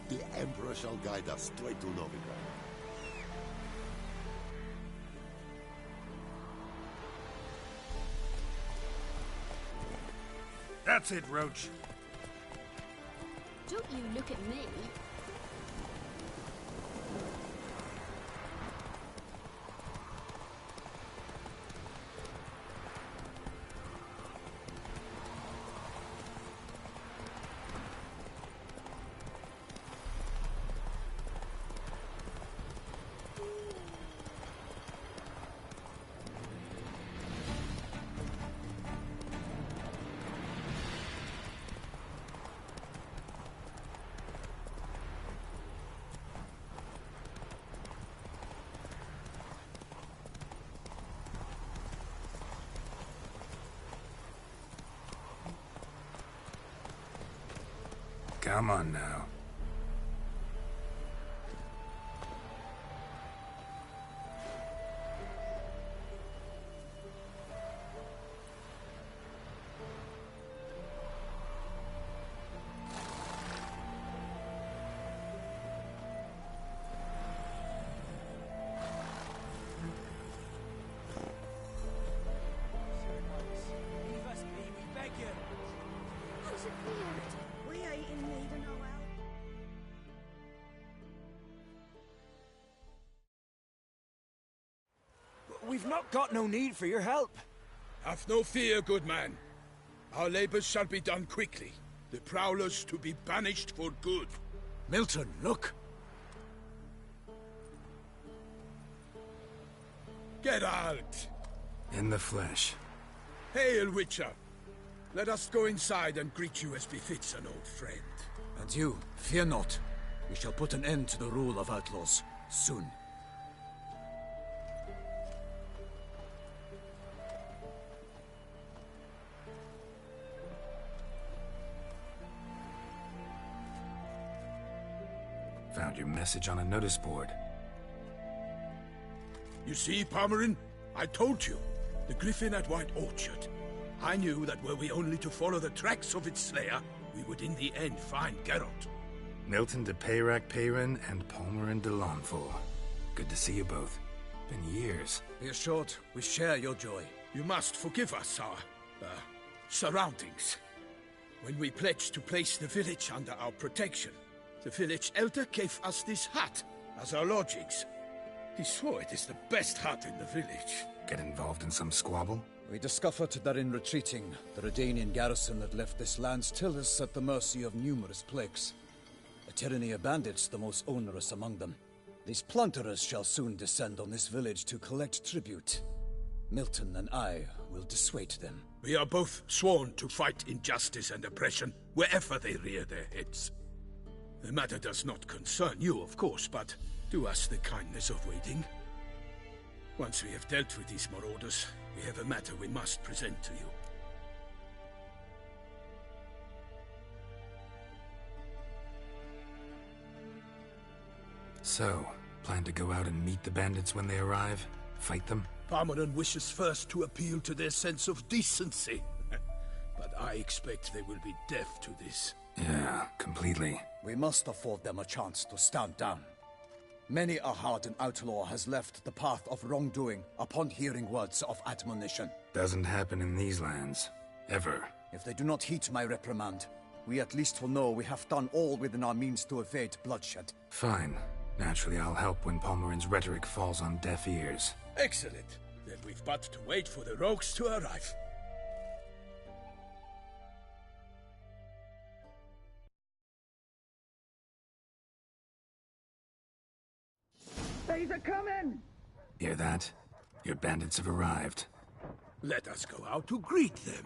The Emperor shall guide us straight to Novigrad. That's it, Roach. Don't you look at me. Come on now. We've not got no need for your help. Have no fear, good man. Our labors shall be done quickly. The Prowlers to be banished for good. Milton, look! Geralt! In the flesh. Hail, Witcher! Let us go inside and greet you as befits an old friend. And you, fear not. We shall put an end to the rule of outlaws, soon. Found your message on a notice board. You see, Palmerin? I told you. The Griffin at White Orchard. I knew that were we only to follow the tracks of its slayer, we would in the end find Geralt. Milton de Peyrac Peyrin and Palmerin de Lawnful. Good to see you both. Been years. Be assured, we share your joy. You must forgive us our, surroundings. When we pledged to place the village under our protection, the village elder gave us this hut as our lodgings. He swore it is the best hut in the village. Get involved in some squabble? We discovered that in retreating, the Redanian garrison that left this land still is at the mercy of numerous plagues. A tyranny of bandits, the most onerous among them. These plunderers shall soon descend on this village to collect tribute. Milton and I will dissuade them. We are both sworn to fight injustice and oppression wherever they rear their heads. The matter does not concern you, of course, but do us the kindness of waiting. Once we have dealt with these marauders, we have a matter we must present to you. So, plan to go out and meet the bandits when they arrive? Fight them? Palmerin wishes first to appeal to their sense of decency. But I expect they will be deaf to this. Yeah, completely. We must afford them a chance to stand down. Many a hardened outlaw has left the path of wrongdoing upon hearing words of admonition. Doesn't happen in these lands. Ever. If they do not heed my reprimand, we at least will know we have done all within our means to evade bloodshed. Fine. Naturally, I'll help when Palmerin's rhetoric falls on deaf ears. Excellent. Then we've but to wait for the rogues to arrive. They's a coming! Hear that? Your bandits have arrived. Let us go out to greet them.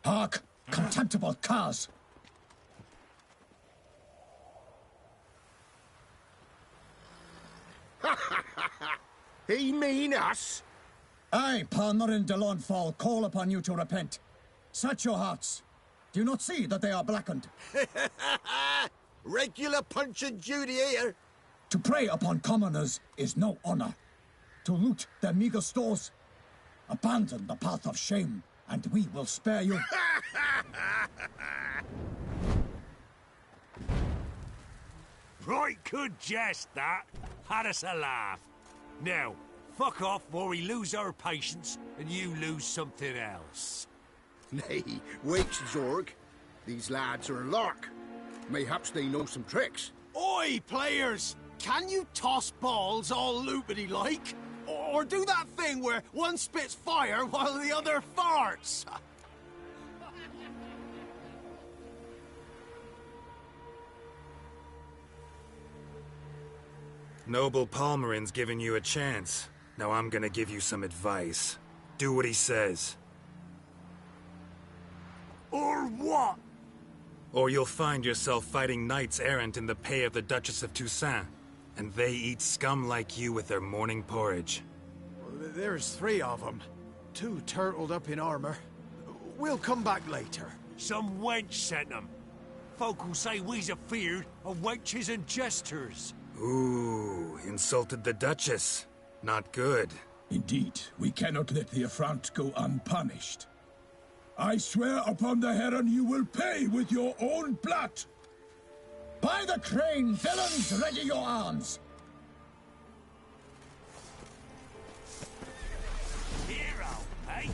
Hark! Contemptible curs! He mean us? I, Palmer and Delonfall, call upon you to repent. Set your hearts. Do you not see that they are blackened? Regular Punch and Judy here. To prey upon commoners is no honor. To loot their meager stores, abandon the path of shame, and we will spare you. Right good jest, that. Had us a laugh. Now, fuck off before we lose our patience and you lose something else. Nay, wait, Zorg. These lads are a lark. Mayhaps they know some tricks. Oi, players! Can you toss balls all loopity-like? Or do that thing where one spits fire while the other farts? Noble Palmerin's giving you a chance. Now I'm gonna give you some advice. Do what he says. Or what? Or you'll find yourself fighting knights errant in the pay of the Duchess of Toussaint. And they eat scum like you with their morning porridge. There's 3 of them. 2 turtled up in armor. We'll come back later. Some wench sent them. Folk will say we's afeard of wenches and jesters. Ooh, insulted the Duchess. Not good. Indeed, we cannot let the affront go unpunished. I swear upon the Heron you will pay with your own blood! By the crane, villains, ready your arms! Hero, eh?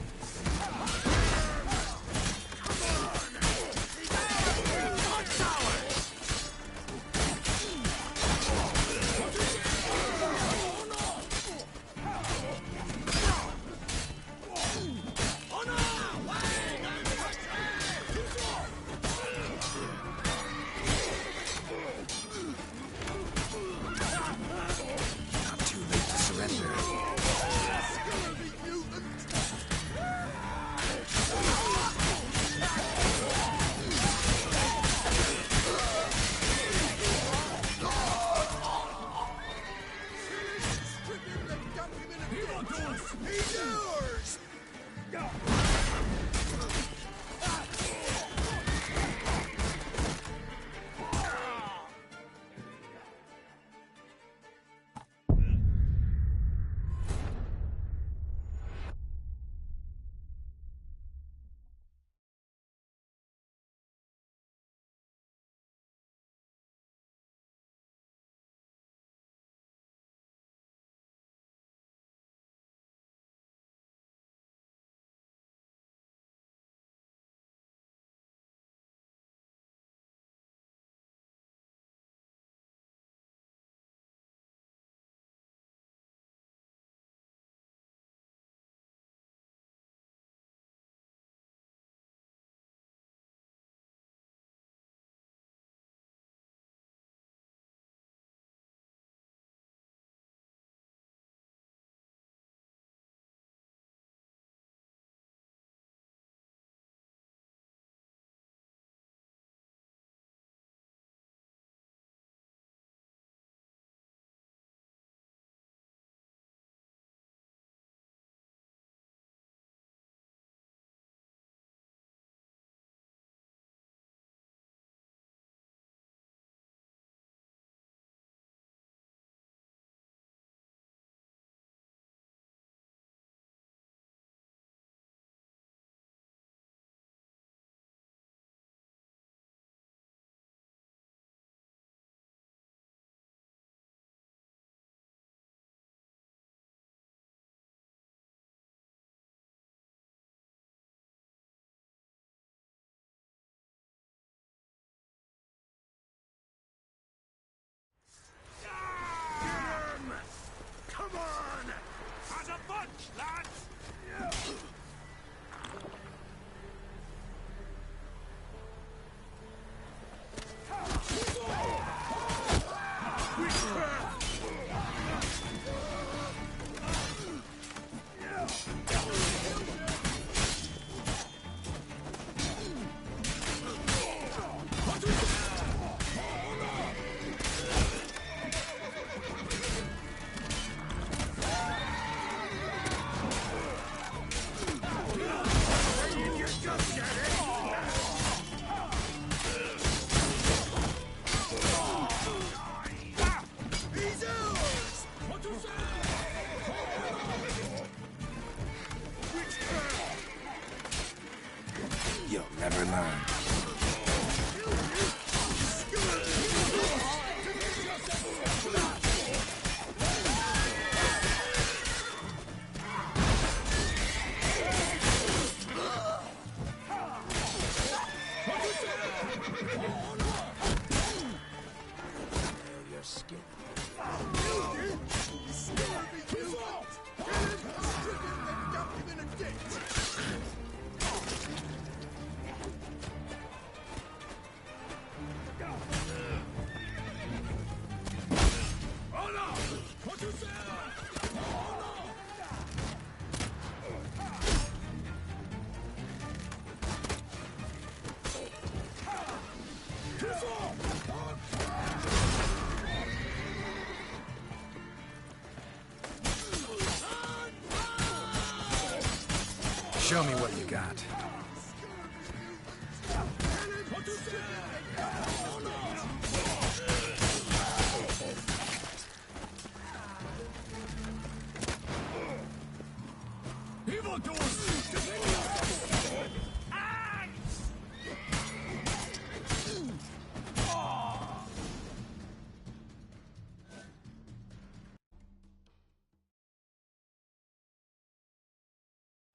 Show me what you got.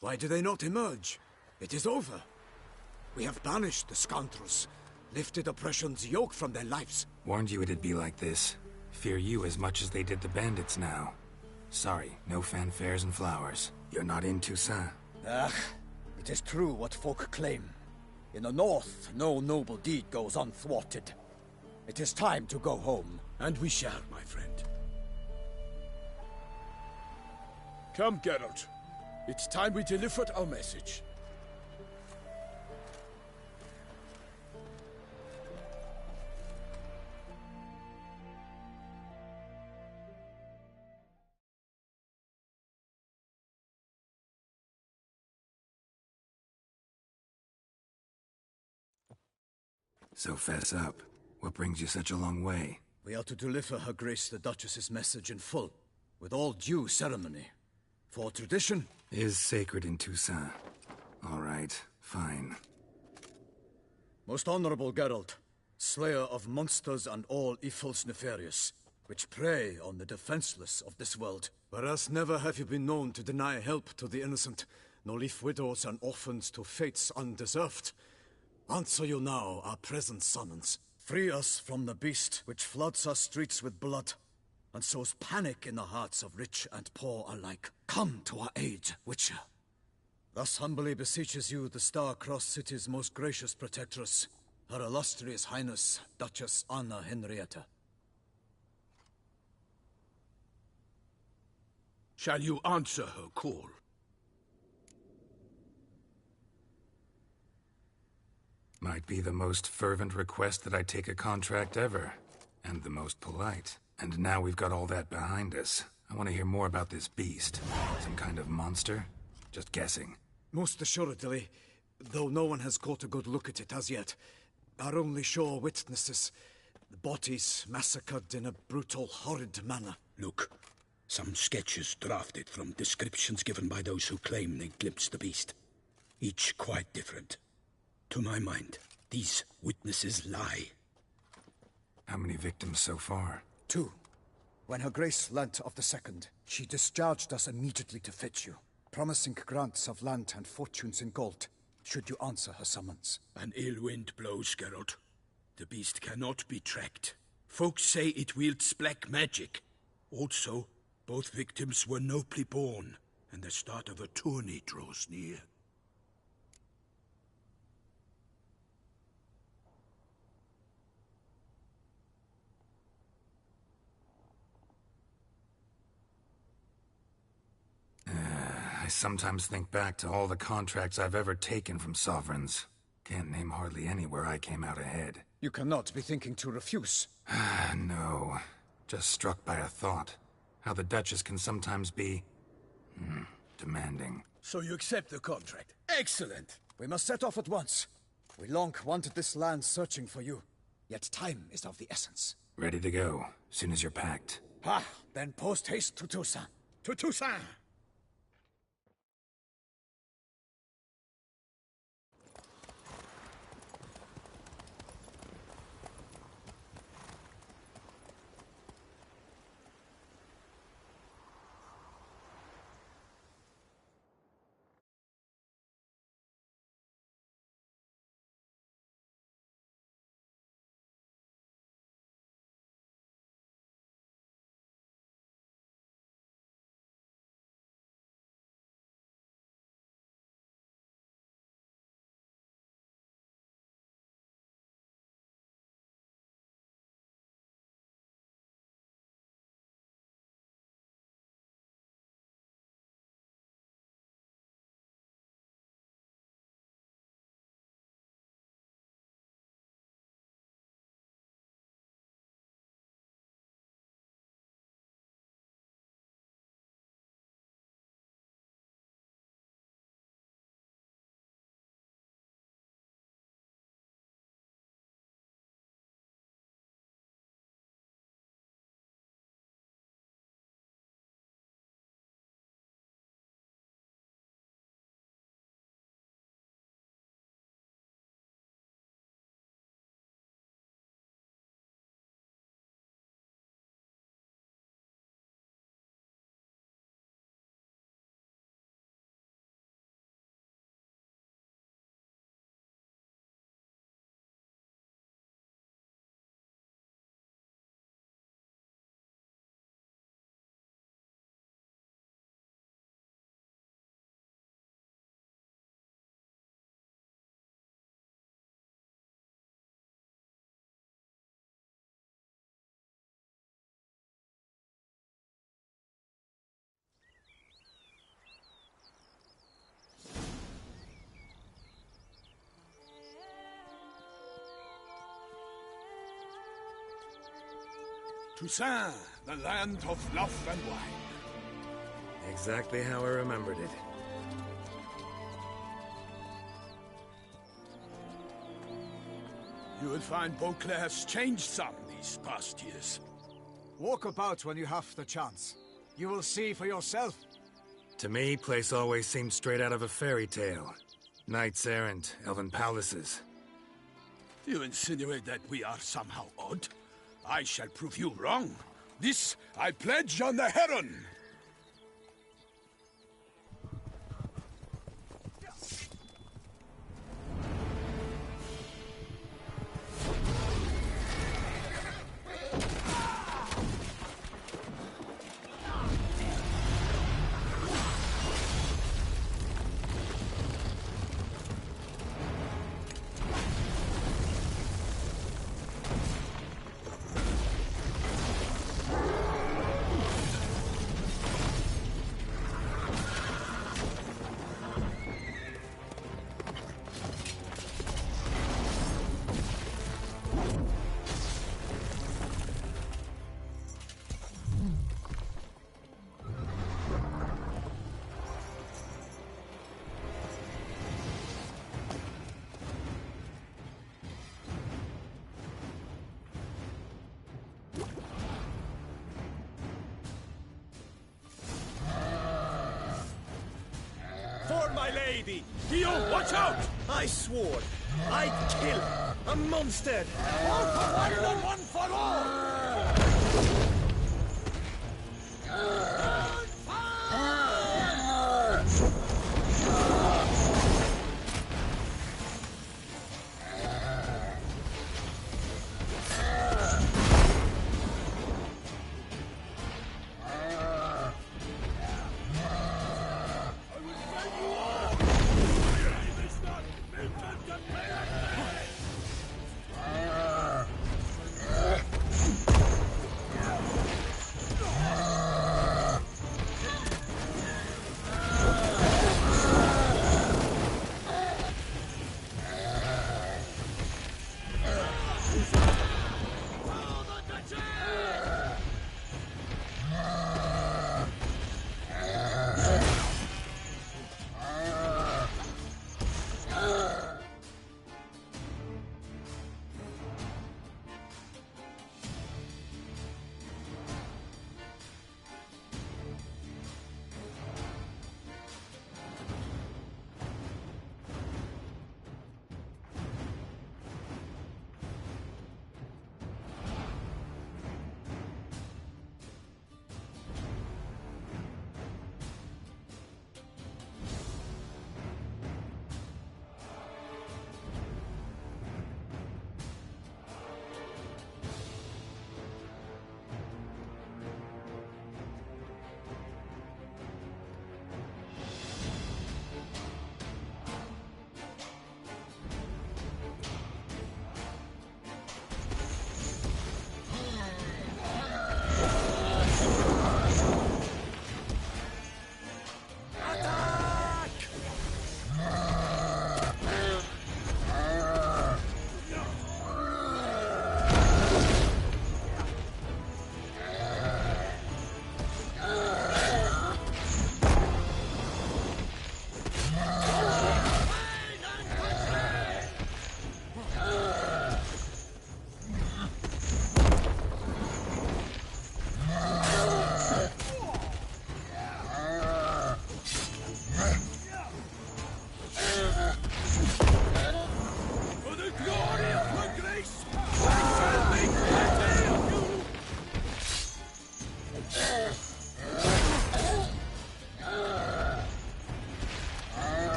Why do they not emerge? It is over. We have banished the scoundrels, lifted oppression's yoke from their lives. Warned you it'd be like this. Fear you as much as they did the bandits now. Sorry, no fanfares and flowers. You're not in Toussaint. Ah, it is true what folk claim. In the north, no noble deed goes unthwarted. It is time to go home. And we shall, my friend. Come, Geralt. It's time we delivered our message. So fess up. What brings you such a long way? We are to deliver Her Grace the Duchess's message in full, with all due ceremony. For tradition is sacred in Toussaint. All right, fine. Most honorable Geralt, slayer of monsters and all evils nefarious, which prey on the defenseless of this world. Whereas never have you been known to deny help to the innocent, nor leave widows and orphans to fates undeserved. Answer you now our present summons. Free us from the beast which floods our streets with blood, and sows panic in the hearts of rich and poor alike. Come to our aid, Witcher. Thus humbly beseeches you the Star-Crossed City's most gracious protectress, Her Illustrious Highness, Duchess Anna Henrietta. Shall you answer her call? Might be the most fervent request that I take a contract ever, and the most polite. And now we've got all that behind us. I want to hear more about this beast. Some kind of monster? Just guessing. Most assuredly, though no one has caught a good look at it as yet. Our only sure witnesses, the bodies massacred in a brutal, horrid manner. Look, some sketches drafted from descriptions given by those who claim they glimpsed the beast. Each quite different. To my mind, these witnesses lie. How many victims so far? 2. When Her Grace learnt of the second, she discharged us immediately to fetch you, promising grants of land and fortunes in gold, should you answer her summons. An ill wind blows, Geralt. The beast cannot be tracked. Folks say it wields black magic. Also, both victims were nobly born, and the start of a tourney draws near. I sometimes think back to all the contracts I've ever taken from sovereigns. Can't name hardly any where I came out ahead. You cannot be thinking to refuse. No. Just struck by a thought. How the Duchess can sometimes be... demanding. So you accept the contract? Excellent! We must set off at once. We long wanted this land searching for you. Yet time is of the essence. Ready to go, soon as you're packed. Then post-haste to Toussaint. To Toussaint! Toussaint, the land of love and wine. Exactly how I remembered it. You will find Beauclair has changed some these past years. Walk about when you have the chance. You will see for yourself. To me, place always seemed straight out of a fairy tale. Knights errant, elven palaces. You insinuate that we are somehow odd? I shall prove you wrong. This I pledge on the Heron! For my lady! Guillaume, watch out! I swore I'd kill a monster! All for one and one for all!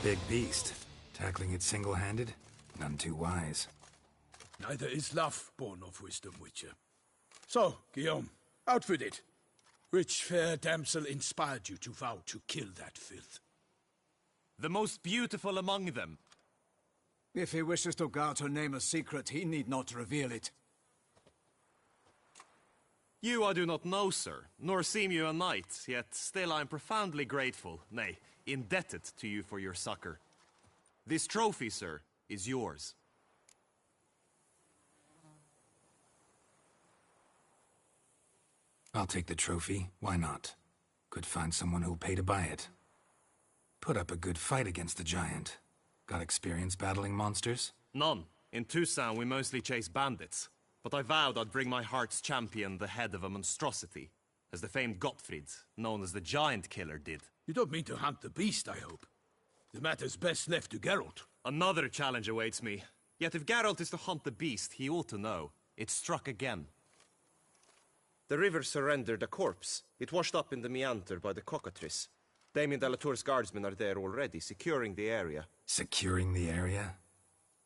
Big beast. Tackling it single-handed? None too wise. Neither is love born of wisdom, Witcher. So, Guillaume, out with it. Which fair damsel inspired you to vow to kill that filth? The most beautiful among them. If he wishes to guard her name a secret, he need not reveal it. You I do not know, sir, nor seem you a knight, yet still I am profoundly grateful, nay, indebted to you for your succor. This trophy, sir, is yours. I'll take the trophy. Why not? Could find someone who'll pay to buy it. Put up a good fight against the giant. Got experience battling monsters? None. In Toussaint we mostly chase bandits. But I vowed I'd bring my heart's champion the head of a monstrosity, as the famed Gottfried, known as the Giant Killer, did. You don't mean to hunt the beast, I hope. The matter's best left to Geralt. Another challenge awaits me. Yet if Geralt is to hunt the beast, he ought to know. It struck again. The river surrendered a corpse. It washed up in the meander by the cockatrice. Damien de la Tour's guardsmen are there already, securing the area. Securing the area?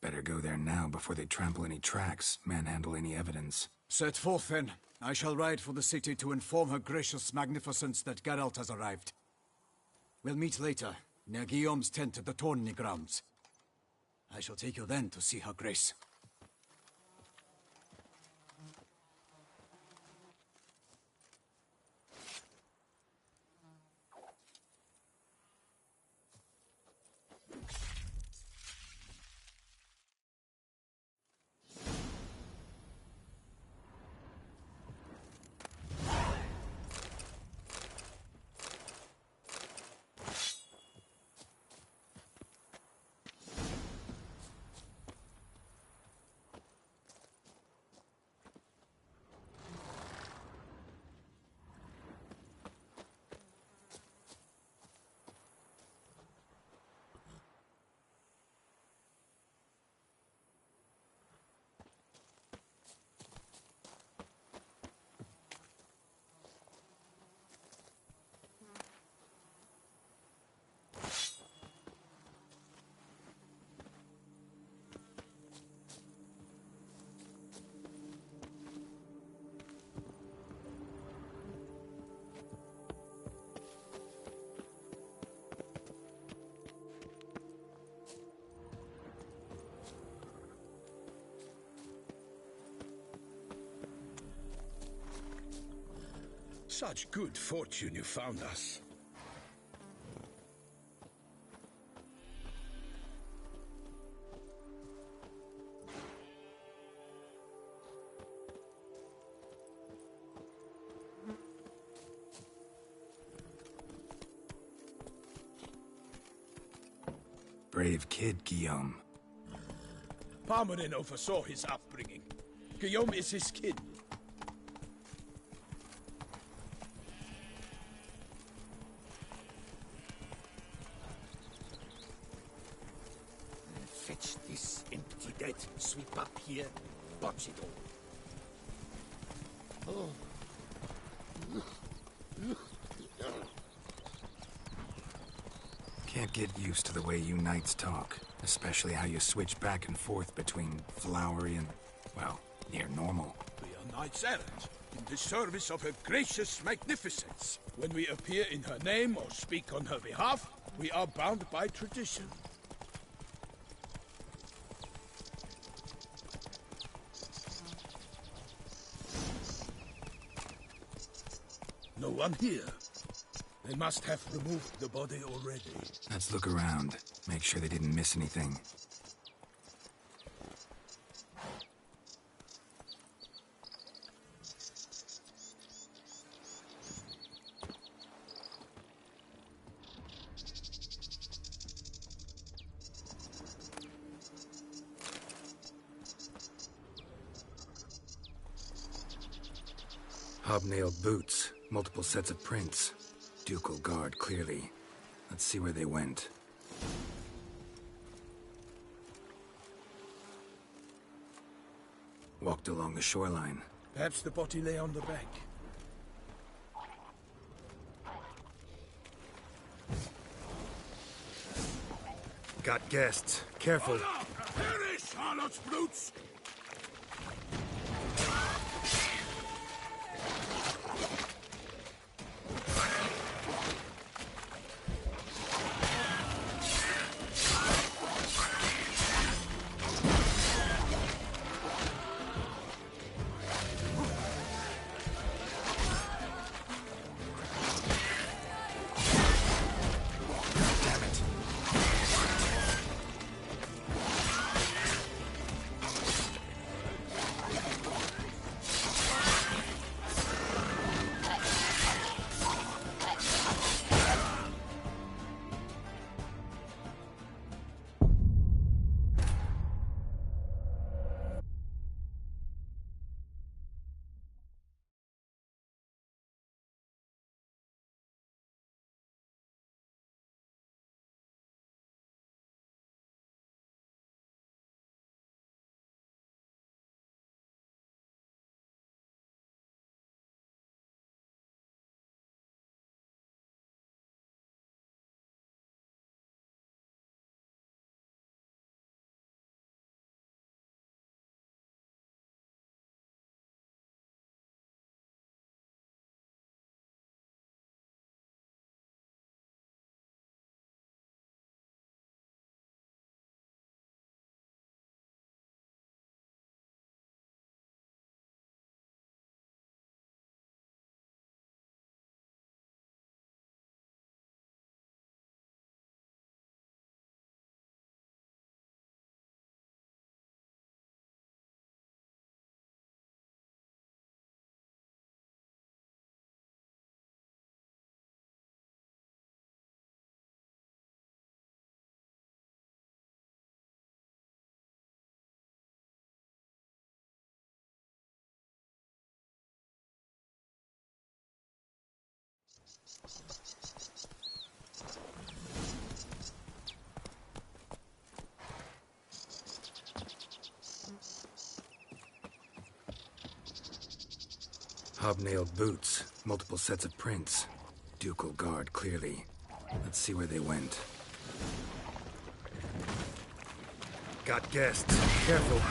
Better go there now before they trample any tracks, manhandle any evidence. Set forth, then. I shall ride for the city to inform her gracious magnificence that Geralt has arrived. We'll meet later, near Guillaume's tent at the tourney grounds. I shall take you then to see her grace. Such good fortune you found us. Brave kid, Guillaume. Parmanin oversaw his upbringing. Guillaume is his kid. Fetch this empty dead. Sweep up here. Botch it all. Can't get used to the way you knights talk. Especially how you switch back and forth between flowery and, well, near normal. We are knights errant, in the service of her gracious magnificence. When we appear in her name or speak on her behalf, we are bound by tradition. No one here. They must have removed the body already. Let's look around. Make sure they didn't miss anything. Hobnailed boots, multiple sets of prints. Ducal guard, clearly. Let's see where they went. Walked along the shoreline. Perhaps the body lay on the bank. Got guests. Careful. Perish, harlots brutes! Hobnailed boots, multiple sets of prints. Ducal guard, clearly. Let's see where they went. Got guests. Careful.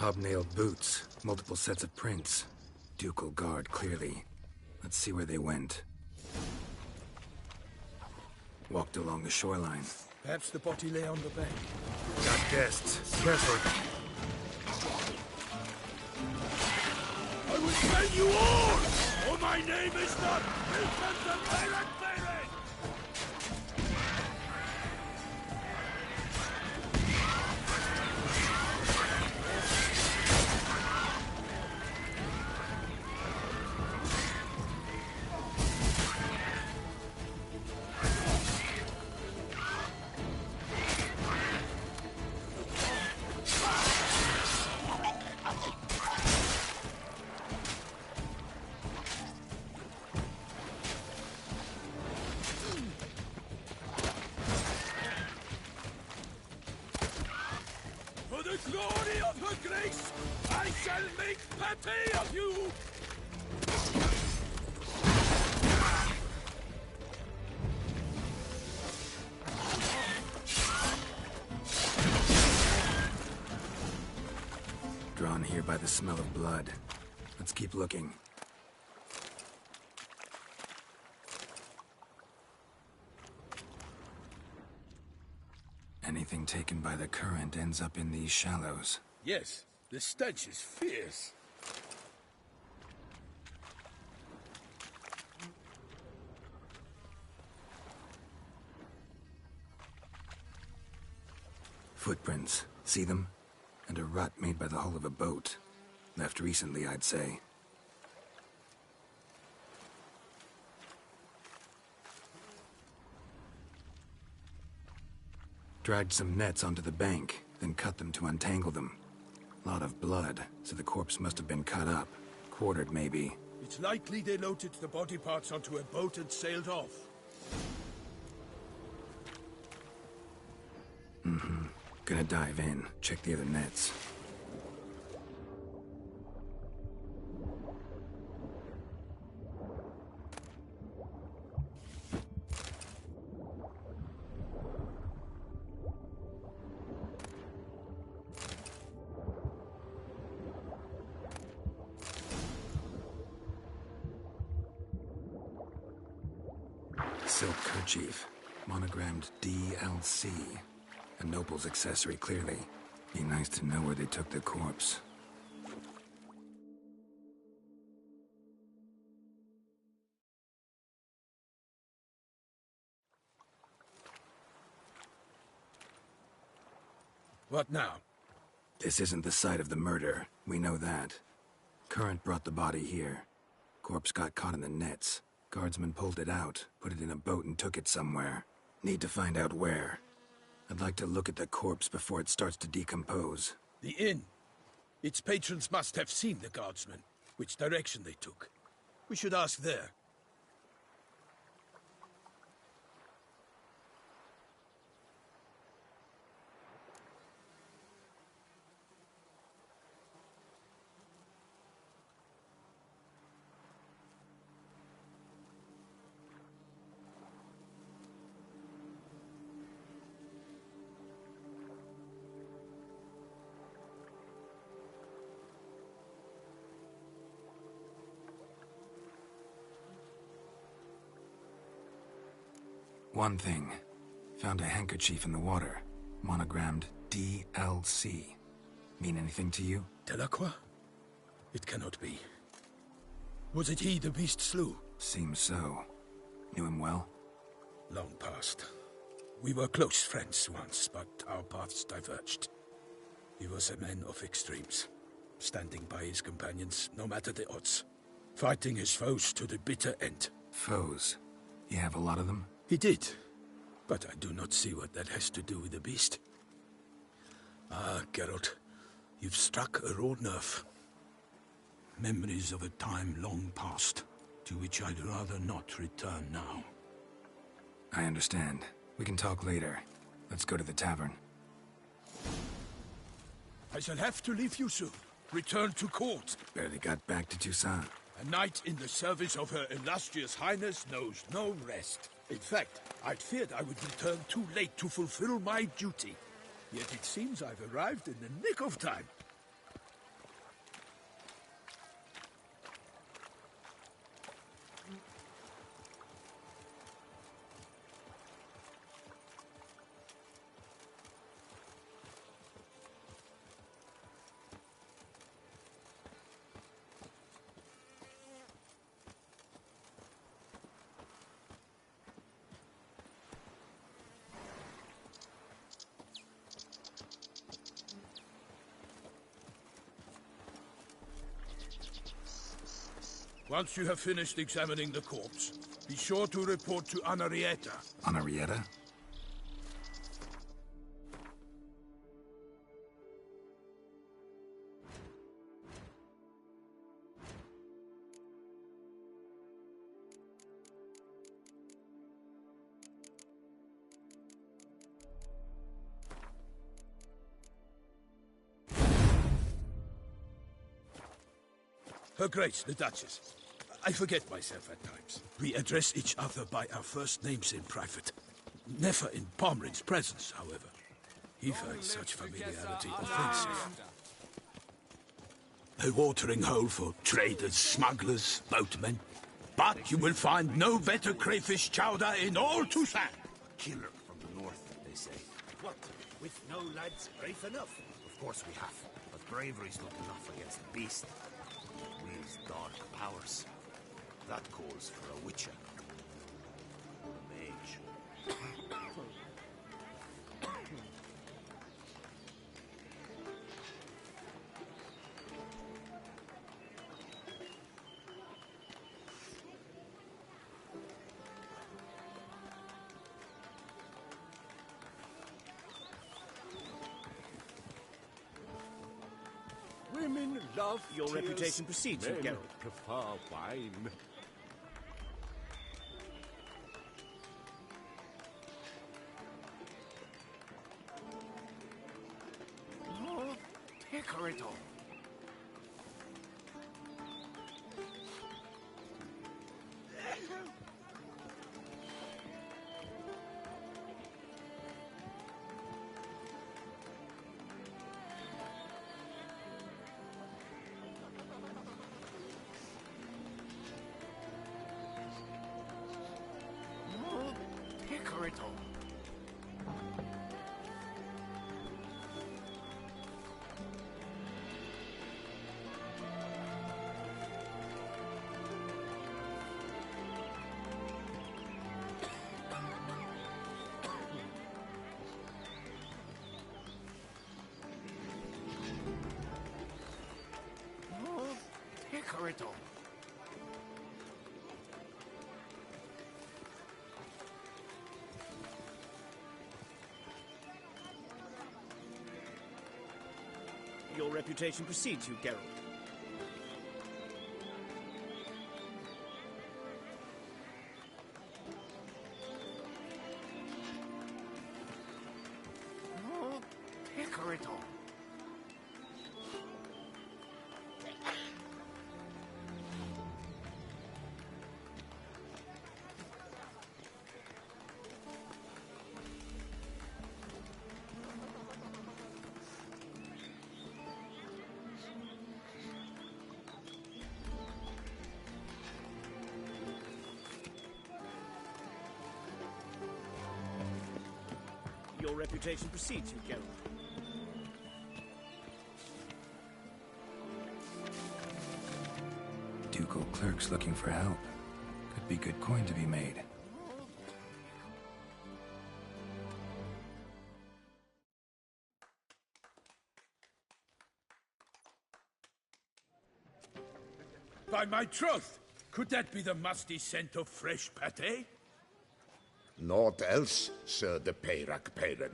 Hobnailed boots, multiple sets of prints. Ducal guard, clearly. Let's see where they went. Walked along the shoreline. Perhaps the body lay on the bank. Got guests. Careful. I will tell you all! For my name is not Wilson the Pirate Baron! For the glory of her grace, I shall make pate of you! Drawn here by the smell of blood. Let's keep looking. Anything taken by the current ends up in these shallows. Yes, the stench is fierce. Footprints. See them? And a rut made by the hull of a boat. Left recently, I'd say. Dragged some nets onto the bank, then cut them to untangle them. Lot of blood, so the corpse must have been cut up. Quartered, maybe. It's likely they loaded the body parts onto a boat and sailed off. Mm-hmm. Gonna dive in, check the other nets. Silk kerchief, monogrammed DLC. A noble's accessory, clearly. Be nice to know where they took the corpse. What now? This isn't the site of the murder. We know that. Current brought the body here. Corpse got caught in the nets. Guardsmen pulled it out, put it in a boat and took it somewhere. Need to find out where. I'd like to look at the corpse before it starts to decompose. The inn. Its patrons must have seen the guardsmen, which direction they took. We should ask there. One thing. Found a handkerchief in the water. Monogrammed DLC. Mean anything to you? Delacroix? It cannot be. Was it he the beast slew? Seems so. Knew him well? Long past. We were close friends once, but our paths diverged. He was a man of extremes, standing by his companions, no matter the odds. Fighting his foes to the bitter end. Foes? You have a lot of them? He did, but I do not see what that has to do with the beast. Ah, Geralt, you've struck a raw nerve. Memories of a time long past, to which I'd rather not return now. I understand. We can talk later. Let's go to the tavern. I shall have to leave you soon. Return to court. Barely got back to Toussaint. A knight in the service of Her Illustrious Highness knows no rest. In fact, I'd feared I would return too late to fulfill my duty. Yet it seems I've arrived in the nick of time. Once you have finished examining the corpse, be sure to report to Anarietta. Anarietta? Her Grace, the Duchess. I forget myself at times. We address each other by our first names in private. Never in Pomrin's presence, however. He finds such familiarity offensive. A watering hole for traders, smugglers, boatmen. But you will find no better crayfish chowder in all Toussaint. Killer from the north, they say. What? With no lads brave enough? Of course we have. But bravery's not enough against the beast. Wields dark powers. That calls for a witcher. A mage. Women love Your tears. reputation precedes you, Men Geralt. prefer wine. Oh, take her it all. Take her it all. Oh, take her it all. Your reputation precedes you, Geralt. Oh, take her it all. Your reputation precedes you, Geralt. Ducal clerks looking for help. Could be good coin to be made. By my troth, could that be the musty scent of fresh pate? Naught else, Sir de Peyrac Peyran.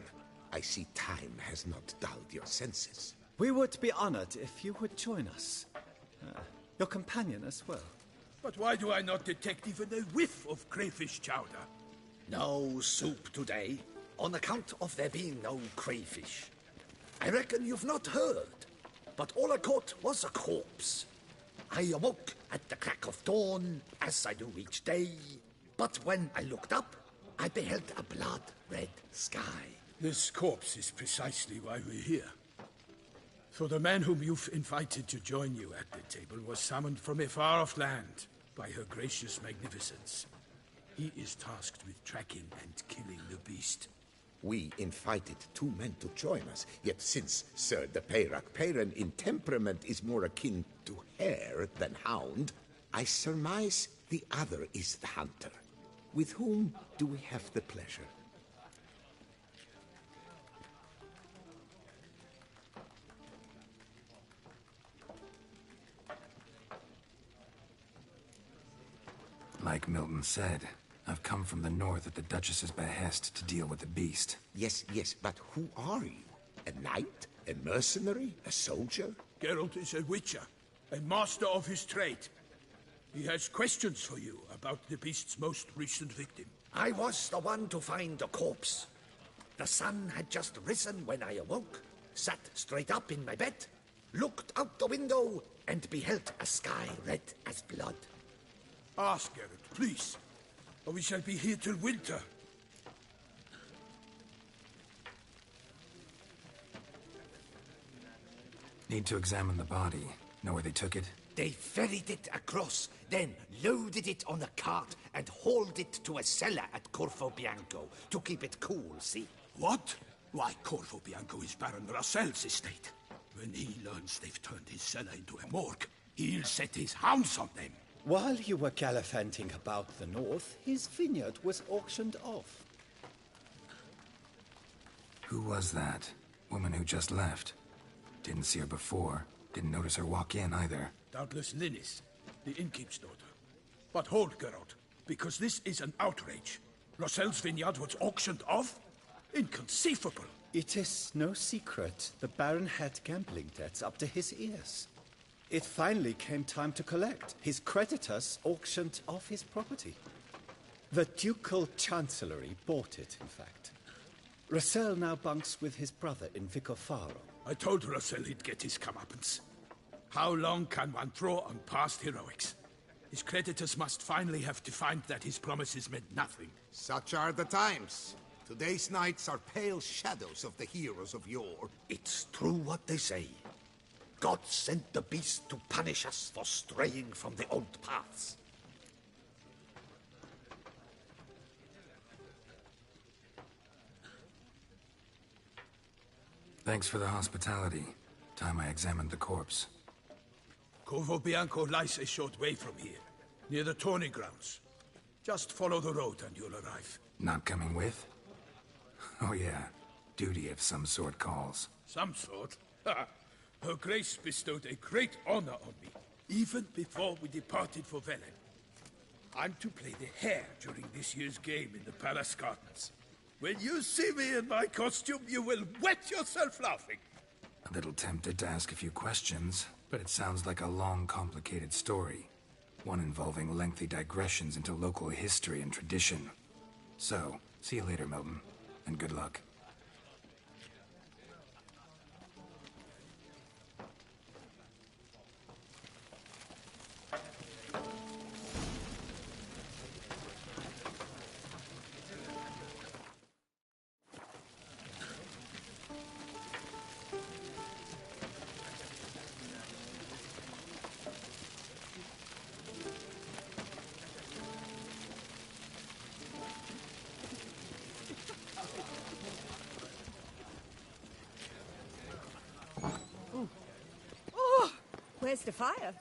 I see time has not dulled your senses. We would be honored if you would join us. Your companion as well. But why do I not detect even a whiff of crayfish chowder? No soup today, on account of there being no crayfish. I reckon you've not heard, but all I caught was a corpse. I awoke at the crack of dawn, as I do each day, but when I looked up, I beheld a blood-red sky. This corpse is precisely why we're here. For the man whom you've invited to join you at the table was summoned from a far-off land by her gracious magnificence. He is tasked with tracking and killing the beast. We invited two men to join us, yet since Sir de Peyrac Peyran in temperament is more akin to hare than hound, I surmise the other is the hunter. With whom do we have the pleasure? Like Milton said, I've come from the north at the Duchess's behest to deal with the beast. Yes, but who are you? A knight? A mercenary? A soldier? Geralt is a witcher, a master of his trade. He has questions for you about the beast's most recent victim. I was the one to find the corpse. The sun had just risen when I awoke, sat straight up in my bed, looked out the window, and beheld a sky red as blood. Ask Geralt, please, or we shall be here till winter. Need to examine the body. Know where they took it? They ferried it across, then loaded it on a cart and hauled it to a cellar at Corvo Bianco to keep it cool, see? What? Why, Corvo Bianco is Baron Russell's estate. When he learns they've turned his cellar into a morgue, he'll set his hounds on them. While you were gallivanting about the north, his vineyard was auctioned off. Who was that? Woman who just left. Didn't see her before. Didn't notice her walk in either. Doubtless Linnis, the innkeep's daughter. But hold, Geralt, because this is an outrage. Russell's vineyard was auctioned off? Inconceivable. It is no secret the Baron had gambling debts up to his ears. It finally came time to collect. His creditors auctioned off his property. The Ducal Chancellery bought it, in fact. Russell now bunks with his brother in Vicofaro. I told Russell he'd get his comeuppance. How long can one throw on past heroics? His creditors must finally have defined that his promises meant nothing. Such are the times. Today's knights are pale shadows of the heroes of yore. It's true what they say. God sent the beast to punish us for straying from the old paths. Thanks for the hospitality. Time I examined the corpse. Corvo Bianco lies a short way from here, near the tourney grounds. Just follow the road and you'll arrive. Not coming with? Oh yeah, duty of some sort calls. Some sort? Her Grace bestowed a great honor on me, even before we departed for Velen. I'm to play the hare during this year's game in the palace gardens. When you see me in my costume, you will wet yourself laughing. A little tempted to ask a few questions, but it sounds like a long, complicated story. One involving lengthy digressions into local history and tradition. So, see you later, Milton, and good luck. Where's the fire?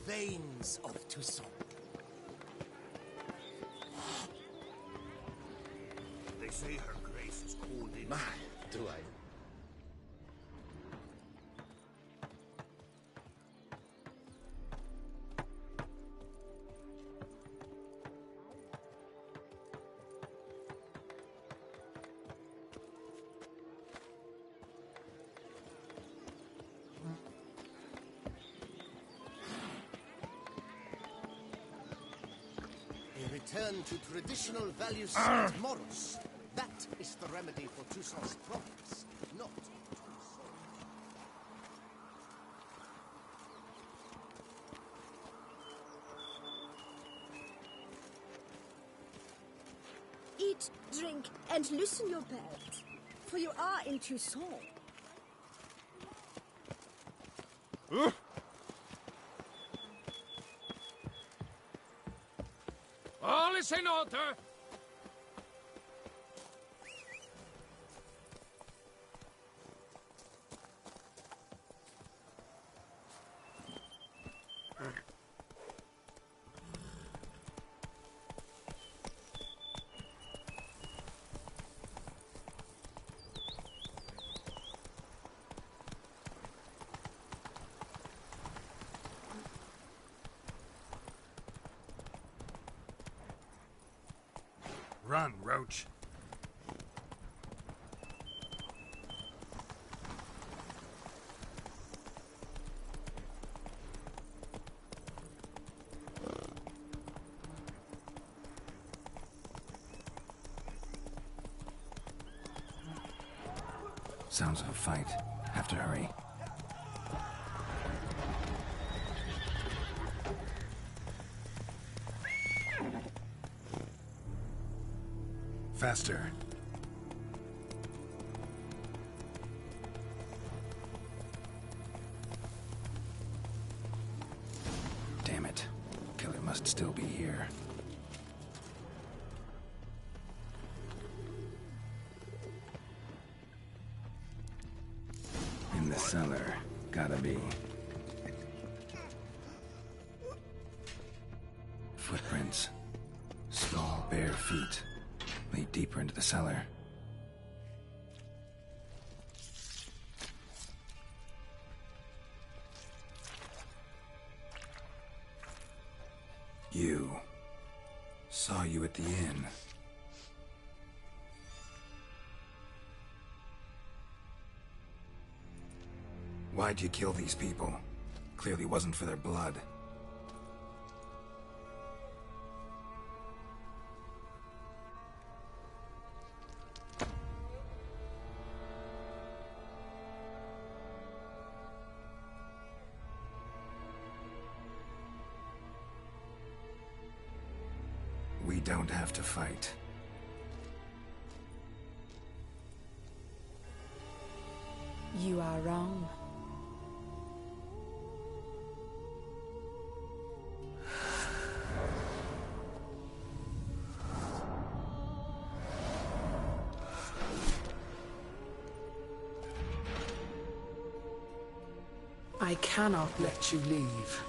Veins of Toussaint. They say her grace is called in. Man, do I. Return to traditional values and morals. That is the remedy for Toussaint's problems, not Eat, drink, and loosen your belt, for you are in Toussaint. All House in order! Run, Roach. Sounds of a fight. Have to hurry. Faster. Damn it. Killer must still be here. In the cellar. Gotta be. Footprints. Small, bare feet. Lead deeper into the cellar. You. Saw you at the inn. Why'd you kill these people? Clearly wasn't for their blood. We don't have to fight. You are wrong. I cannot let you leave.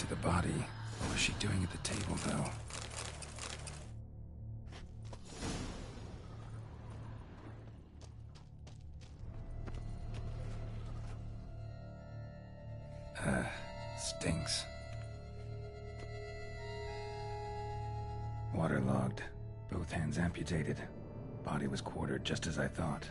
the body. What was she doing at the table, though? Stinks. Waterlogged. Both hands amputated. Body was quartered just as I thought.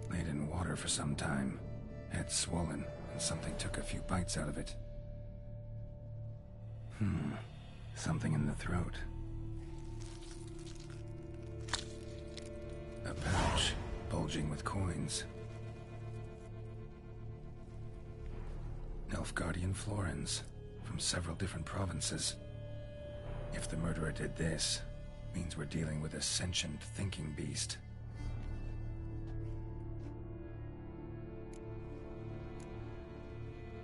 Laid in water for some time. Head swollen, and something took a few bites out of it. Something in the throat. A pouch, bulging with coins. Nilfgaardian florins, from several different provinces. If the murderer did this, means we're dealing with a sentient thinking beast.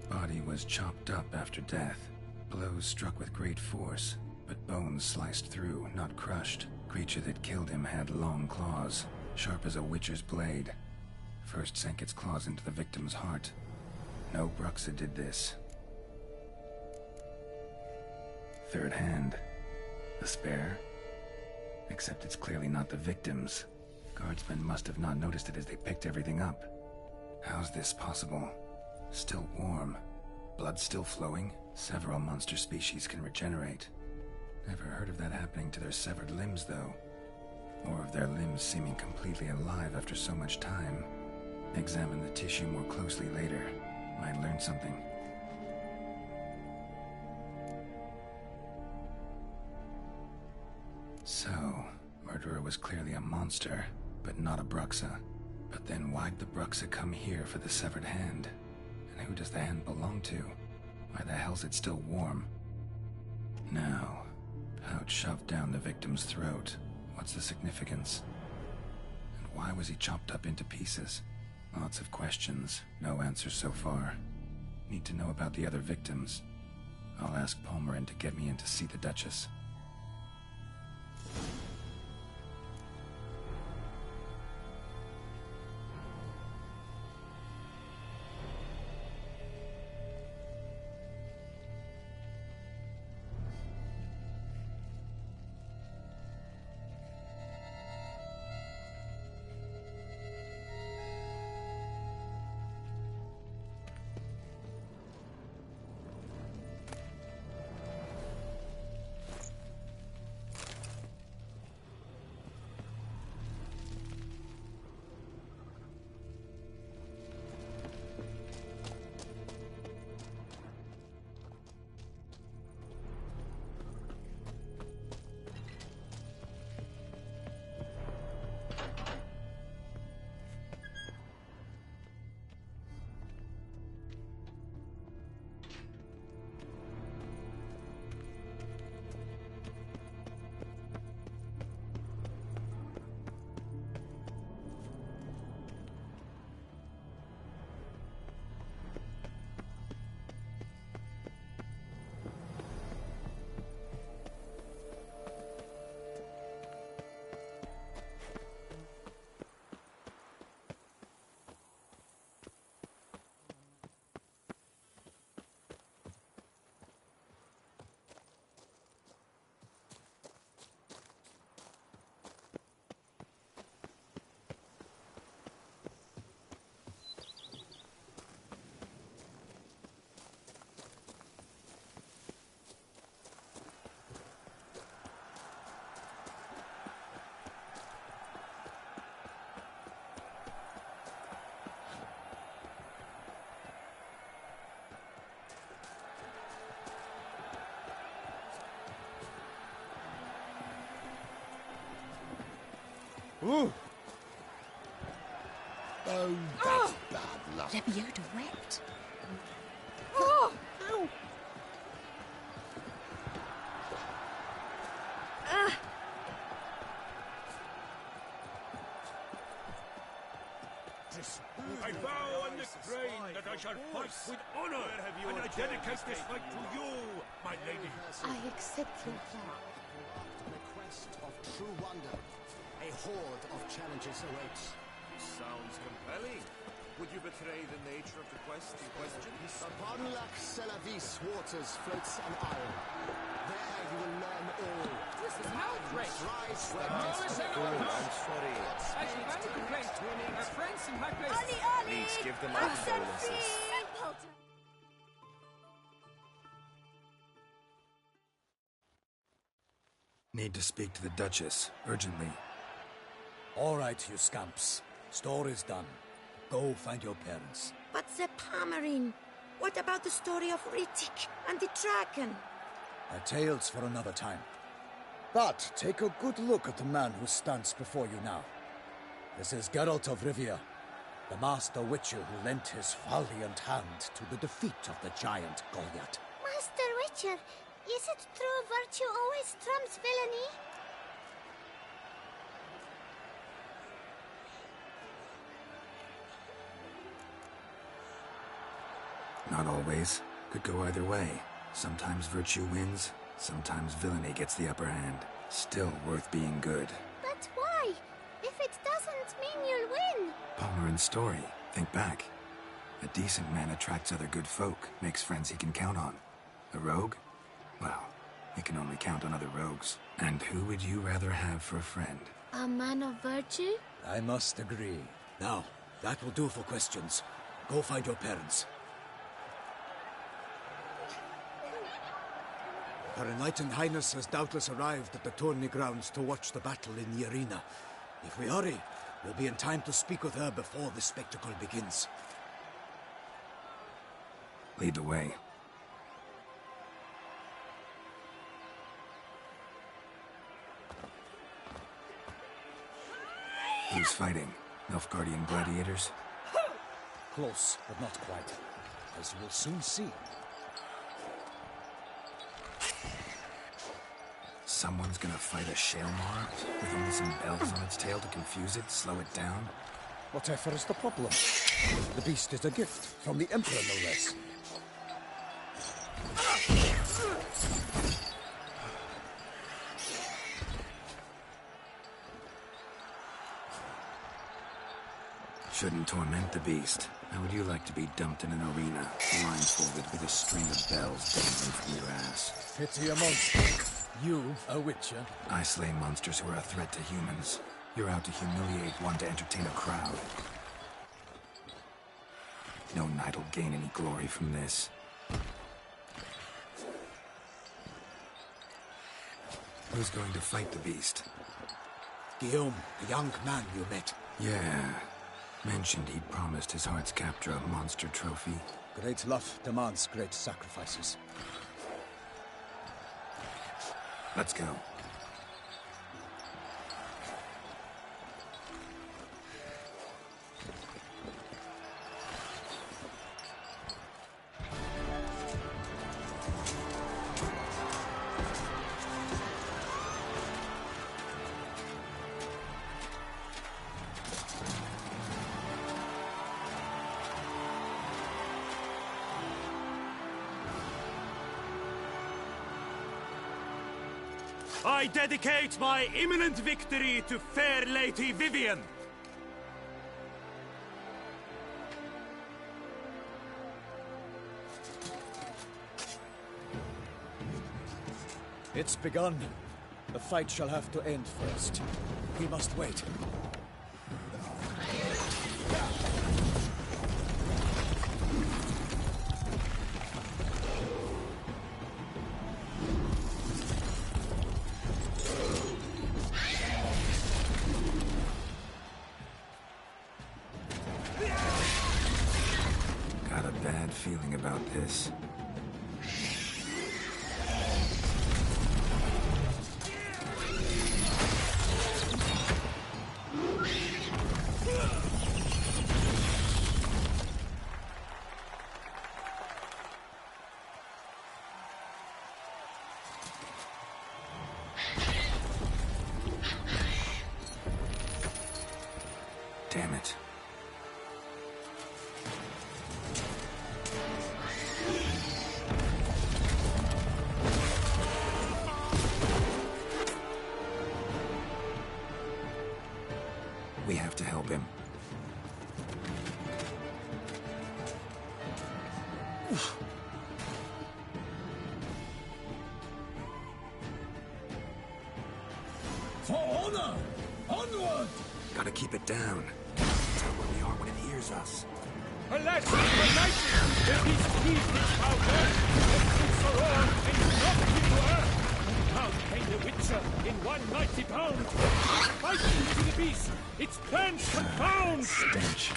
Body was chopped up after death. Blows struck with great force, but bones sliced through, not crushed. Creature that killed him had long claws, sharp as a witcher's blade. First sank its claws into the victim's heart. No Bruxa did this. Third hand. A spare? Except it's clearly not the victim's. Guardsmen must have not noticed it as they picked everything up. How's this possible? Still warm. Blood still flowing? Several monster species can regenerate. Never heard of that happening to their severed limbs, though. Or of their limbs seeming completely alive after so much time. Examine the tissue more closely later. Might learn something. So, murderer was clearly a monster, but not a Bruxa. But then why'd the Bruxa come here for the severed hand? And who does the hand belong to? Why the hell's it still warm? Now, pouch shoved down the victim's throat. What's the significance? And why was he chopped up into pieces? Lots of questions, no answers so far. Need to know about the other victims. I'll ask Palmerin to get me in to see the Duchess. Ooh. Oh, that's bad luck. Rebiota wept. Oh! Ow! I vow on this crane that I shall fight with honor, and I dedicate this fight to you, my lady. I accept your vow. On a quest of true wonder, a horde of challenges awaits. Sounds compelling. Would you betray the nature of the quest in question? Upon Lac Selavis waters floats an isle. There you will learn all. This is an outrage! Rise I'm sorry. I should find a complaint. Our friends in high places. Ollie, Ollie! Please give them our condolences. Need to speak to the Duchess, urgently. All right, you scamps. Story's done. Go find your parents. But the Palmerine, what about the story of Rittik and the dragon? A tale's for another time. But take a good look at the man who stands before you now. This is Geralt of Rivia, the master witcher who lent his valiant hand to the defeat of the giant Goliath. Master Witcher, is it true virtue always trumps villainy? Not always. Could go either way. Sometimes virtue wins, sometimes villainy gets the upper hand. Still worth being good. But why? If it doesn't mean you'll win. Palmerin's story. Think back. A decent man attracts other good folk, makes friends he can count on. A rogue? Well, he can only count on other rogues. And who would you rather have for a friend? A man of virtue? I must agree. Now, that will do for questions. Go find your parents. Her Enlightened Highness has doubtless arrived at the tourney grounds to watch the battle in the arena. If we hurry, we'll be in time to speak with her before the spectacle begins. Lead the way. Who's fighting? Nilfgaardian gladiators? Close, but not quite. As you will soon see. Someone's gonna fight a Shaelmar with only some bells on its tail to confuse it, slow it down? Whatever is the problem? The beast is a gift from the Emperor, no less. Shouldn't torment the beast. How would you like to be dumped in an arena, blindfolded with a string of bells dangling from your ass? Pity a monster. You, a witcher? I slay monsters who are a threat to humans. You're out to humiliate one to entertain a crowd. No knight will gain any glory from this. Who's going to fight the beast? Guillaume, the young man you met. Yeah. Mentioned he'd promised his heart's captor a monster trophy. Great love demands great sacrifices. Let's go. I dedicate my imminent victory to fair Lady Vivian. It's begun. The fight shall have to end first. We must wait. Got a bad feeling about this. have to help him. For honor! Onward! Gotta keep it down. Tell where we are when it hears us. Alas, united, the beast heaved its powder, the fruits are all and knocked into earth. Down came the Witcher in one mighty bound. Fighting to the beast, its plans confound. Stench.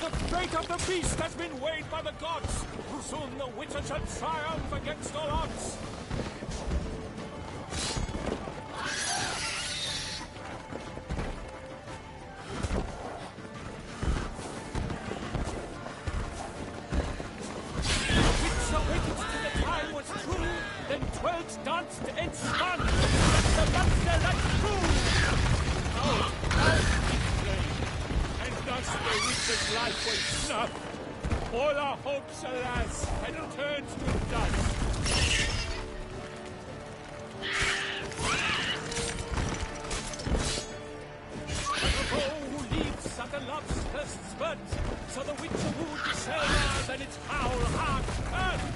The fate of the beast has been weighed by the gods. Soon the Witcher shall triumph against all odds. Danced and spun, the monster like fool. Out, and thus the Witcher's life was snuffed. All our hopes, alas, had turned to dust. The foe who leaps at the love's first spurt, so the Witcher wooed Selma, then its foul heart turned.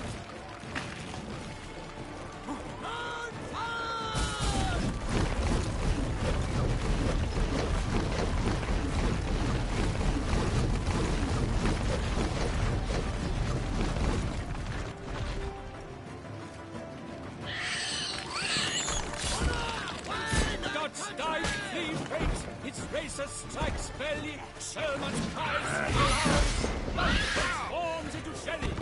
Strikes belly, Selma's cries loud, transforms into Shelly.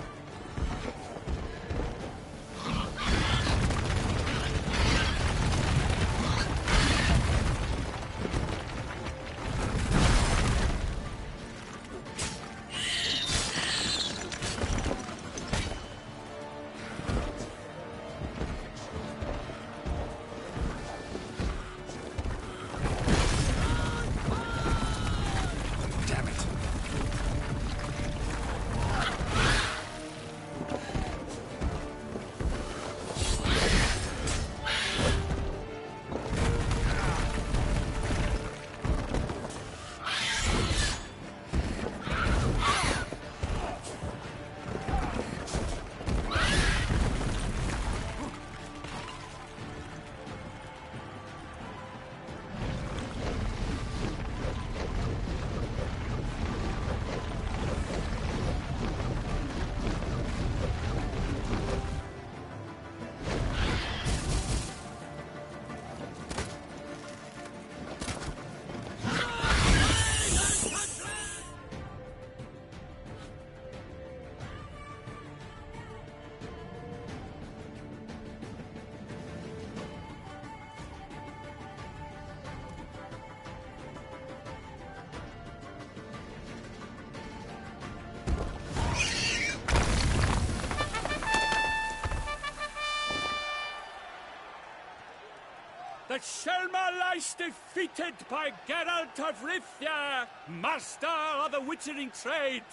The Selma lies defeated by Geralt of Rivia, master of the witchering trade.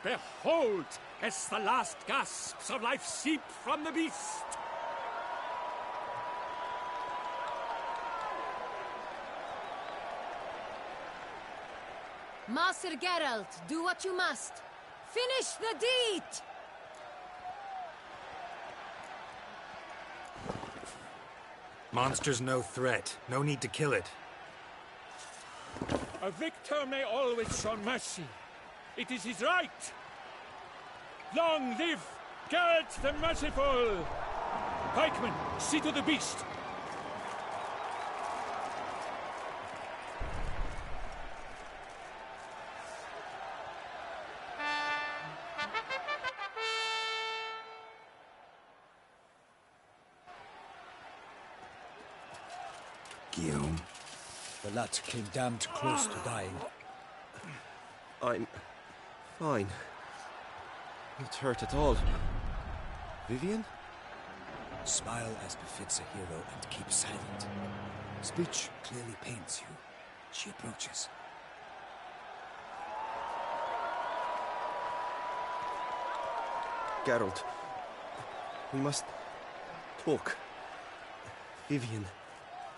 Behold, as the last gasps of life seep from the beast. Master Geralt, do what you must. Finish the deed! Monster's no threat. No need to kill it. A victor may always show mercy. It is his right. Long live Geralt the Merciful! Pikemen, see to the beast. Guillaume. The lad came damned close to dying. I'm fine. Not hurt at all. Vivian? Smile as befits a hero and keep silent. Speech clearly pains you. She approaches. Geralt, we must talk. Vivian.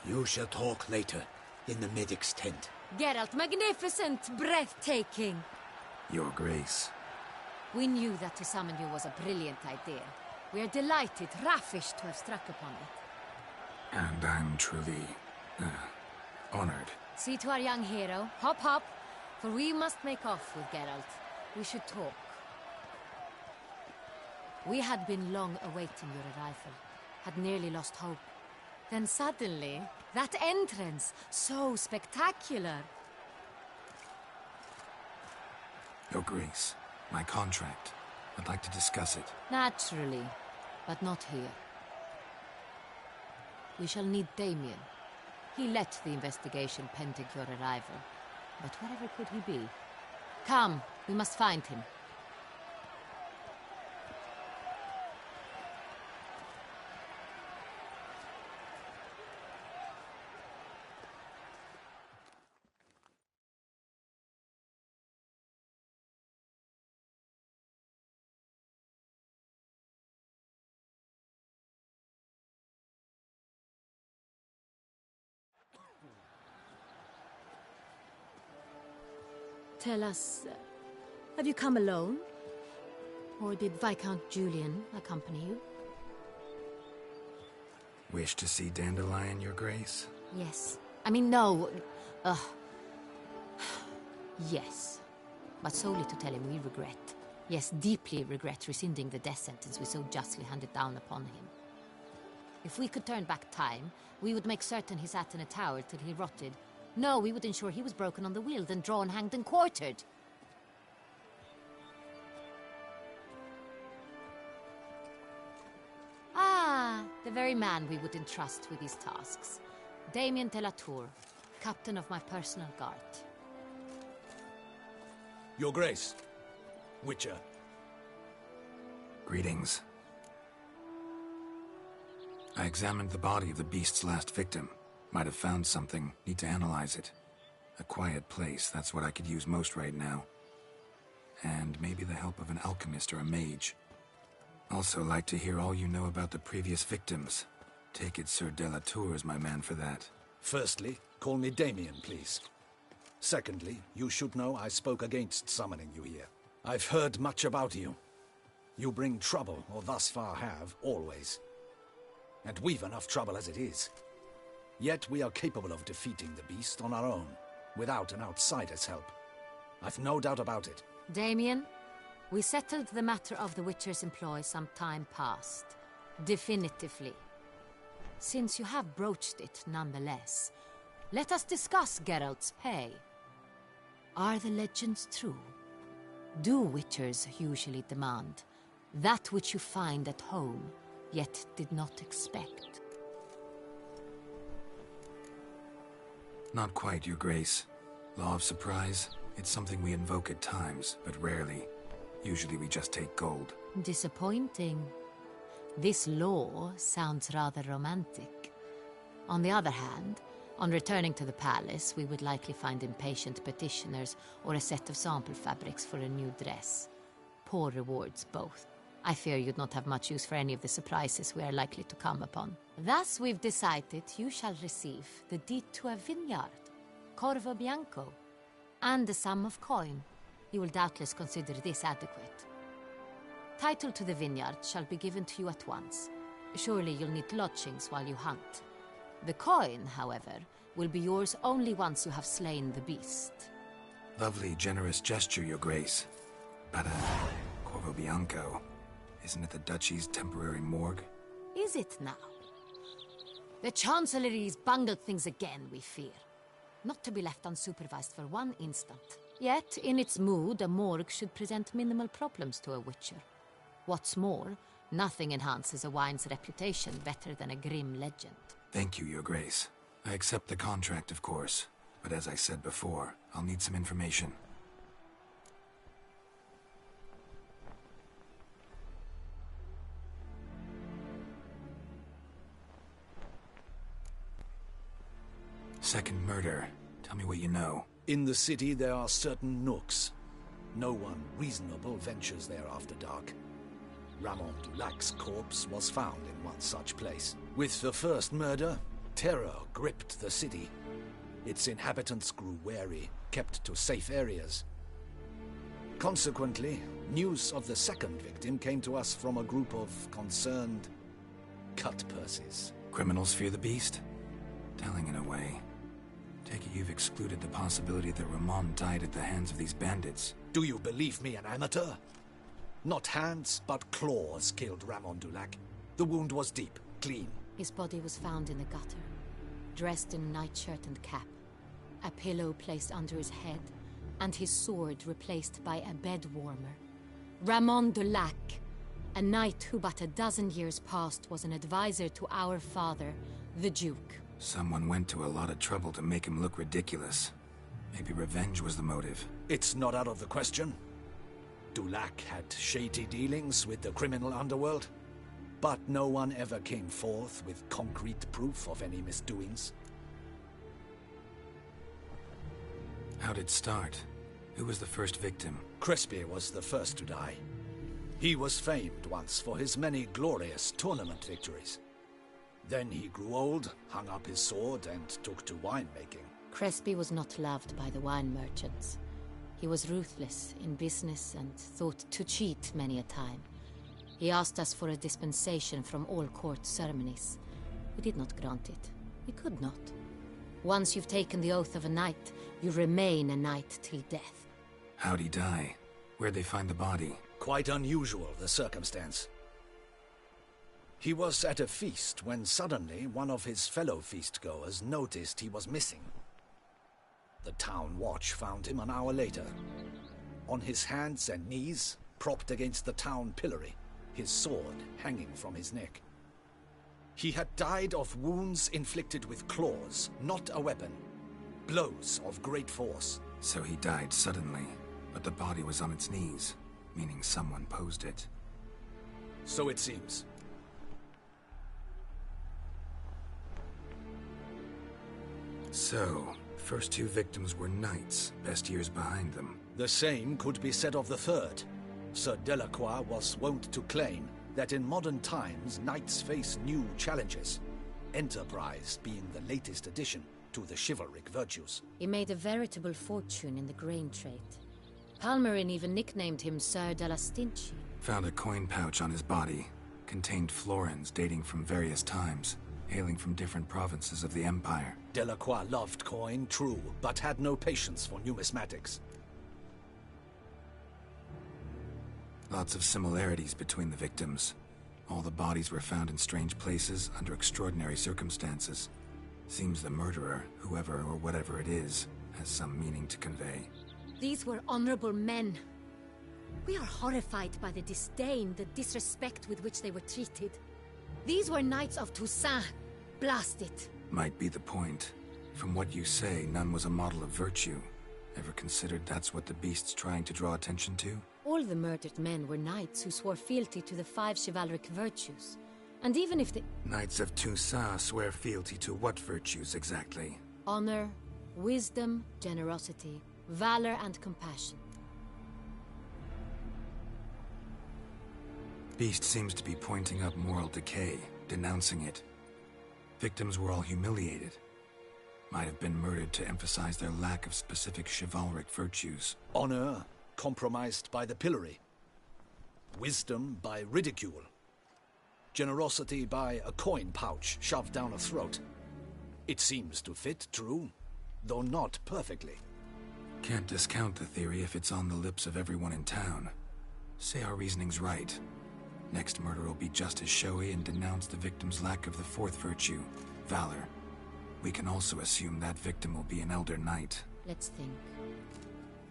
You shall talk later, in the medic's tent. Geralt, magnificent, breathtaking. Your Grace. We knew that to summon you was a brilliant idea. We are delighted, ravished to have struck upon it. And I'm truly, honored. See to our young hero. Hop, hop. For we must make off with Geralt. We should talk. We had been long awaiting your arrival. Had nearly lost hope. Then suddenly, that entrance, so spectacular. Your Grace, my contract. I'd like to discuss it. Naturally, but not here. We shall need Damien. He led the investigation pending your arrival. But wherever could he be? Come, we must find him. Tell us, have you come alone? Or did Viscount Julian accompany you? Wish to see Dandelion, Your Grace? Yes. I mean, no. Yes. But solely to tell him we regret. Yes, deeply regret rescinding the death sentence we so justly handed down upon him. If we could turn back time, we would make certain he sat in a tower till he rotted. No, we would ensure he was broken on the wheel, then drawn, hanged, and quartered. Ah, the very man we would entrust with these tasks. Damien de la Tour, captain of my personal guard. Your Grace, Witcher. Greetings. I examined the body of the beast's last victim. Might have found something. Need to analyze it. A quiet place, that's what I could use most right now. And maybe the help of an alchemist or a mage. Also like to hear all you know about the previous victims. Take it Sir de la Tour is my man for that. Firstly, call me Damien, please. Secondly, you should know I spoke against summoning you here. I've heard much about you. You bring trouble, or thus far have, always. And we've enough trouble as it is. Yet we are capable of defeating the beast on our own, without an outsider's help. I've no doubt about it. Damien, we settled the matter of the Witcher's employ some time past. Definitively. Since you have broached it nonetheless, let us discuss Geralt's pay. Are the legends true? Do Witchers usually demand that which you find at home, yet did not expect? Not quite, Your Grace. Law of surprise, it's something we invoke at times, but rarely. Usually we just take gold. Disappointing. This law sounds rather romantic. On the other hand, on returning to the palace, we would likely find impatient petitioners or a set of sample fabrics for a new dress. Poor rewards, both. I fear you'd not have much use for any of the surprises we are likely to come upon. Thus, we've decided you shall receive the deed to a vineyard, Corvo Bianco, and a sum of coin. You will doubtless consider this adequate. Title to the vineyard shall be given to you at once. Surely you'll need lodgings while you hunt. The coin, however, will be yours only once you have slain the beast. Lovely, generous gesture, Your Grace. But, Corvo Bianco, isn't it the Duchy's temporary morgue? Is it now? The Chancellery's bungled things again, we fear. Not to be left unsupervised for one instant. Yet, in its mood, a morgue should present minimal problems to a Witcher. What's more, nothing enhances a wine's reputation better than a grim legend. Thank you, Your Grace. I accept the contract, of course. But as I said before, I'll need some information. Second murder. Tell me what you know. In the city, there are certain nooks. No one reasonable ventures there after dark. Ramon Dulac's corpse was found in one such place. With the first murder, terror gripped the city. Its inhabitants grew wary, kept to safe areas. Consequently, news of the second victim came to us from a group of concerned cut-purses. Criminals fear the beast? Telling in a way. Take it you've excluded the possibility that Ramon died at the hands of these bandits. Do you believe me an amateur? Not hands, but claws killed Ramon Dulac. The wound was deep, clean. His body was found in the gutter, dressed in nightshirt and cap, a pillow placed under his head, and his sword replaced by a bed warmer. Ramon Dulac, a knight who but a dozen years past was an advisor to our father, the Duke. Someone went to a lot of trouble to make him look ridiculous. Maybe revenge was the motive. It's not out of the question. Dulac had shady dealings with the criminal underworld, but no one ever came forth with concrete proof of any misdoings. How'd it start? Who was the first victim? Crespi was the first to die. He was famed once for his many glorious tournament victories. Then he grew old, hung up his sword, and took to winemaking. Crespi was not loved by the wine merchants. He was ruthless in business and thought to cheat many a time. He asked us for a dispensation from all court ceremonies. We did not grant it. We could not. Once you've taken the oath of a knight, you remain a knight till death. How'd he die? Where'd they find the body? Quite unusual, the circumstance. He was at a feast when suddenly one of his fellow feastgoers noticed he was missing. The town watch found him an hour later, on his hands and knees, propped against the town pillory, his sword hanging from his neck. He had died of wounds inflicted with claws, not a weapon. Blows of great force. So he died suddenly, but the body was on its knees, meaning someone posed it. So it seems. So, first two victims were knights, best years behind them. The same could be said of the third. Sir Delacroix was wont to claim that in modern times knights face new challenges, enterprise being the latest addition to the chivalric virtues. He made a veritable fortune in the grain trade. Palmerin even nicknamed him Sir de la Stinchi. Found a coin pouch on his body. Contained florins dating from various times, hailing from different provinces of the Empire. Delacroix loved coin, true, but had no patience for numismatics. Lots of similarities between the victims. All the bodies were found in strange places under extraordinary circumstances. Seems the murderer, whoever or whatever it is, has some meaning to convey. These were honorable men. We are horrified by the disdain, the disrespect with which they were treated. These were knights of Toussaint. Blast it. Might be the point. From what you say, none was a model of virtue. Ever considered that's what the beast's trying to draw attention to? All the murdered men were knights who swore fealty to the 5 chivalric virtues. And even if the Knights of Toussaint swear fealty to what virtues exactly? honor, wisdom, generosity, valor, and compassion. Beast seems to be pointing up moral decay, denouncing it. Victims were all humiliated. Might have been murdered to emphasize their lack of specific chivalric virtues. Honor compromised by the pillory. Wisdom by ridicule. Generosity by a coin pouch shoved down a throat. It seems to fit, true, though not perfectly. Can't discount the theory if it's on the lips of everyone in town. Say our reasoning's right. Next murder will be just as showy and denounce the victim's lack of the fourth virtue, valor. We can also assume that victim will be an elder knight. Let's think.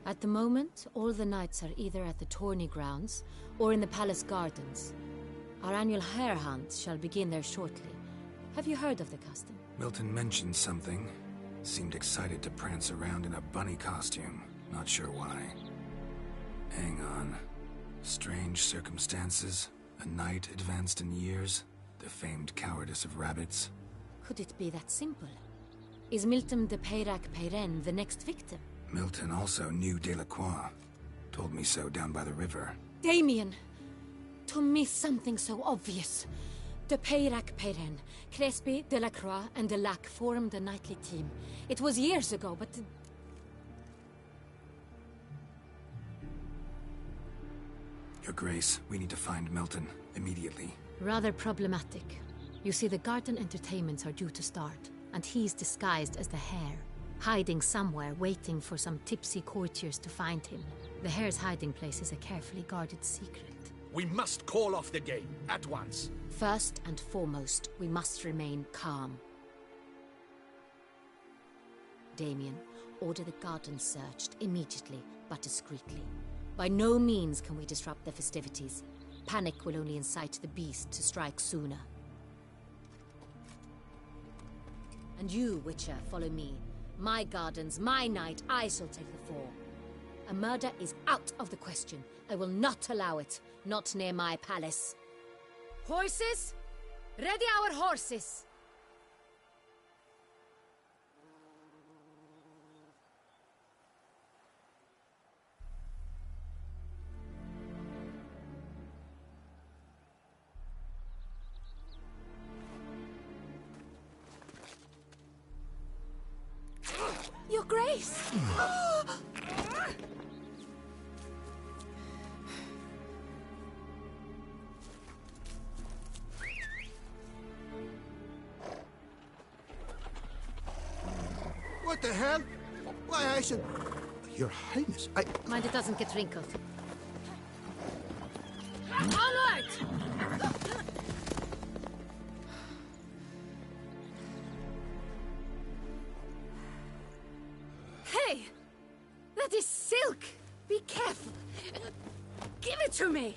At the moment, all the knights are either at the tourney grounds or in the palace gardens. Our annual hare hunt shall begin there shortly. Have you heard of the custom? Milton mentioned something. Seemed excited to prance around in a bunny costume. Not sure why. Hang on. Strange circumstances. A knight advanced in years. The famed cowardice of rabbits. Could it be that simple? Is Milton de Peyrac-Peyren the next victim? Milton also knew Delacroix. Told me so down by the river. Damien! To miss something so obvious. De Peyrac Peyren, Crespi, Delacroix, and Delac formed a knightly team. It was years ago, but... Your Grace, we need to find Milton immediately. Rather problematic. You see, the garden entertainments are due to start, and he's disguised as the Hare, hiding somewhere, waiting for some tipsy courtiers to find him. The Hare's hiding place is a carefully guarded secret. We must call off the game, at once. First and foremost, we must remain calm. Damien, order the garden searched immediately, but discreetly. By no means can we disrupt the festivities. Panic will only incite the beast to strike sooner. And you, Witcher, follow me. My gardens, my night, I shall take the fall. A murder is out of the question. I will not allow it. Not near my palace. Horses? Ready our horses! Your Grace! What the hell? Why, I should... Your Highness, Mind it doesn't get wrinkled. Onward! Hey! That is silk! Be careful! Give it to me!